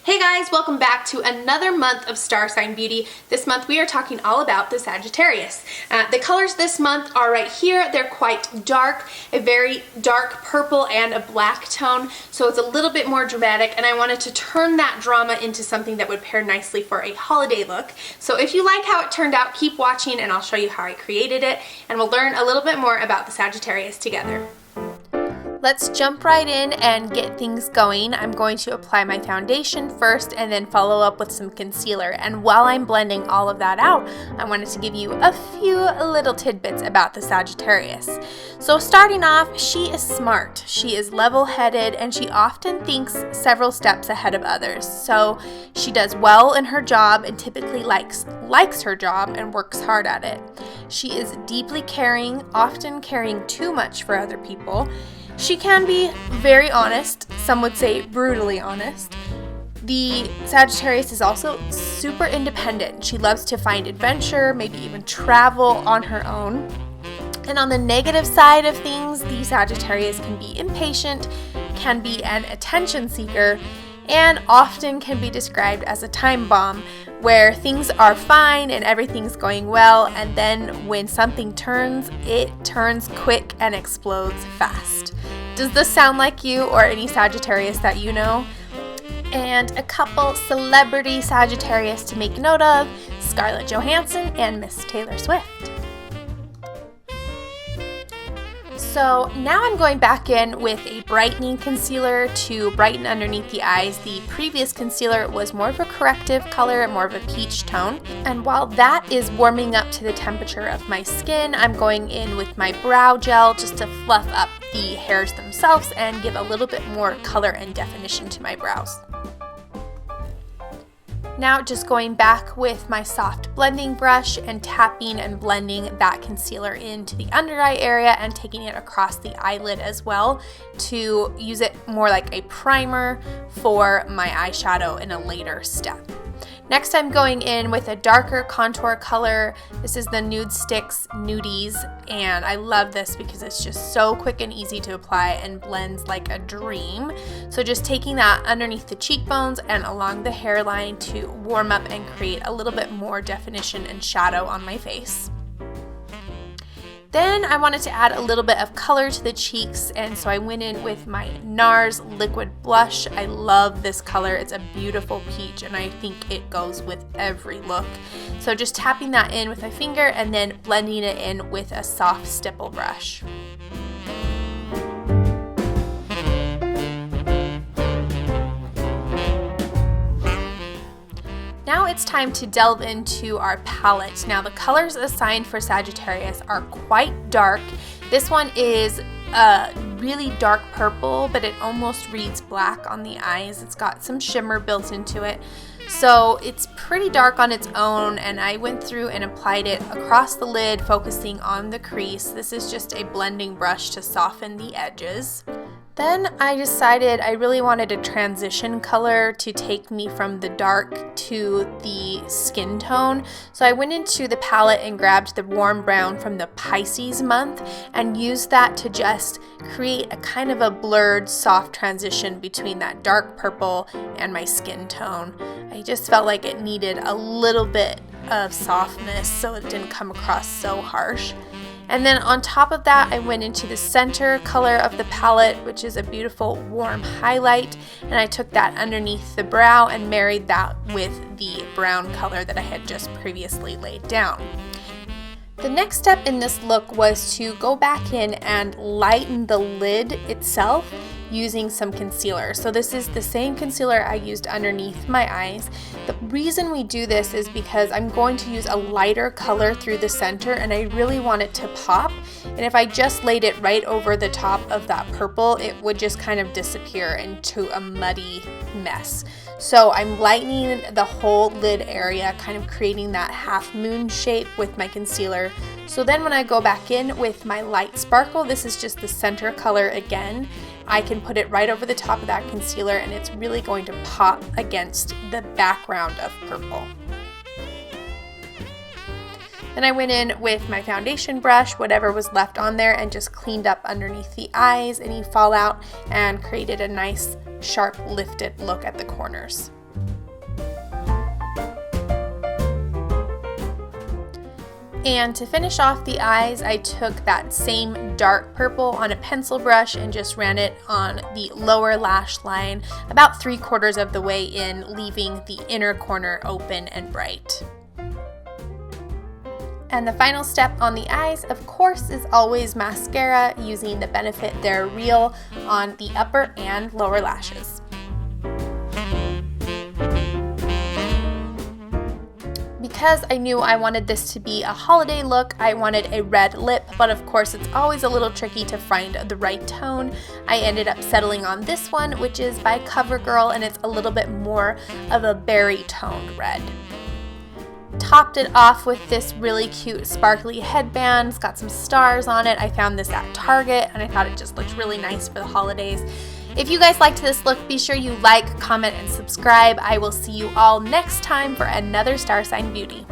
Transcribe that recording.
Hey guys, welcome back to another month of Star Sign Beauty. This month we are talking all about the Sagittarius. The colors this month are right here. They're quite dark, a very dark purple and a black tone, so it's a little bit more dramatic, and I wanted to turn that drama into something that would pair nicely for a holiday look. So if you like how it turned out, keep watching and I'll show you how I created it, and we'll learn a little bit more about the Sagittarius together. Let's jump right in and get things going. I'm going to apply my foundation first and then follow up with some concealer. And while I'm blending all of that out, I wanted to give you a few little tidbits about the Sagittarius. So starting off, she is smart, she is level-headed, and she often thinks several steps ahead of others. So she does well in her job and typically likes her job and works hard at it. She is deeply caring, often caring too much for other people. She can be very honest, some would say brutally honest. The Sagittarius is also super independent. She loves to find adventure, maybe even travel on her own. And on the negative side of things, the Sagittarius can be impatient, can be an attention seeker, and often can be described as a time bomb, where things are fine and everything's going well, and then when something turns, it turns quick and explodes fast. Does this sound like you or any Sagittarius that you know? And a couple celebrity Sagittarius to make note of: Scarlett Johansson and Miss Taylor Swift. So now I'm going back in with a brightening concealer to brighten underneath the eyes. The previous concealer was more of a corrective color, more of a peach tone. And while that is warming up to the temperature of my skin, I'm going in with my brow gel just to fluff up the hairs themselves and give a little bit more color and definition to my brows. Now just going back with my soft blending brush and tapping and blending that concealer into the under eye area and taking it across the eyelid as well to use it more like a primer for my eyeshadow in a later step. Next, I'm going in with a darker contour color. This is the Nude Sticks Nudies, and I love this because it's just so quick and easy to apply and blends like a dream. So just taking that underneath the cheekbones and along the hairline to warm up and create a little bit more definition and shadow on my face. Then I wanted to add a little bit of color to the cheeks, and so I went in with my NARS liquid blush. I love this color. It's a beautiful peach, and I think it goes with every look. So just tapping that in with my finger and then blending it in with a soft stipple brush. Now it's time to delve into our palette. Now the colors assigned for Sagittarius are quite dark. This one is a really dark purple, but it almost reads black on the eyes. It's got some shimmer built into it. So it's pretty dark on its own, and I went through and applied it across the lid, focusing on the crease. This is just a blending brush to soften the edges. Then I decided I really wanted a transition color to take me from the dark to the skin tone. So I went into the palette and grabbed the warm brown from the Pisces month and used that to just create a kind of a blurred, soft transition between that dark purple and my skin tone. I just felt like it needed a little bit of softness so it didn't come across so harsh. And then on top of that, I went into the center color of the palette, which is a beautiful warm highlight, and I took that underneath the brow and married that with the brown color that I had just previously laid down. The next step in this look was to go back in and lighten the lid itself using some concealer. So this is the same concealer I used underneath my eyes. The reason we do this is because I'm going to use a lighter color through the center, and I really want it to pop. And if I just laid it right over the top of that purple, it would just kind of disappear into a muddy mess. So I'm lightening the whole lid area, kind of creating that half moon shape with my concealer. So then when I go back in with my light sparkle, this is just the center color again, I can put it right over the top of that concealer, and it's really going to pop against the background of purple. Then I went in with my foundation brush, whatever was left on there, and just cleaned up underneath the eyes, any fallout, and created a nice, sharp, lifted look at the corners. And to finish off the eyes, I took that same dark purple on a pencil brush and just ran it on the lower lash line about 3/4 of the way in, leaving the inner corner open and bright. And the final step on the eyes, of course, is always mascara, using the Benefit They're Real on the upper and lower lashes. Because I knew I wanted this to be a holiday look, I wanted a red lip, but of course it's always a little tricky to find the right tone. I ended up settling on this one, which is by CoverGirl, and it's a little bit more of a berry toned red. Topped it off with this really cute sparkly headband. It's got some stars on it. I found this at Target and I thought it just looked really nice for the holidays. If you guys liked this look, be sure you like, comment, and subscribe. I will see you all next time for another Star Sign Beauty.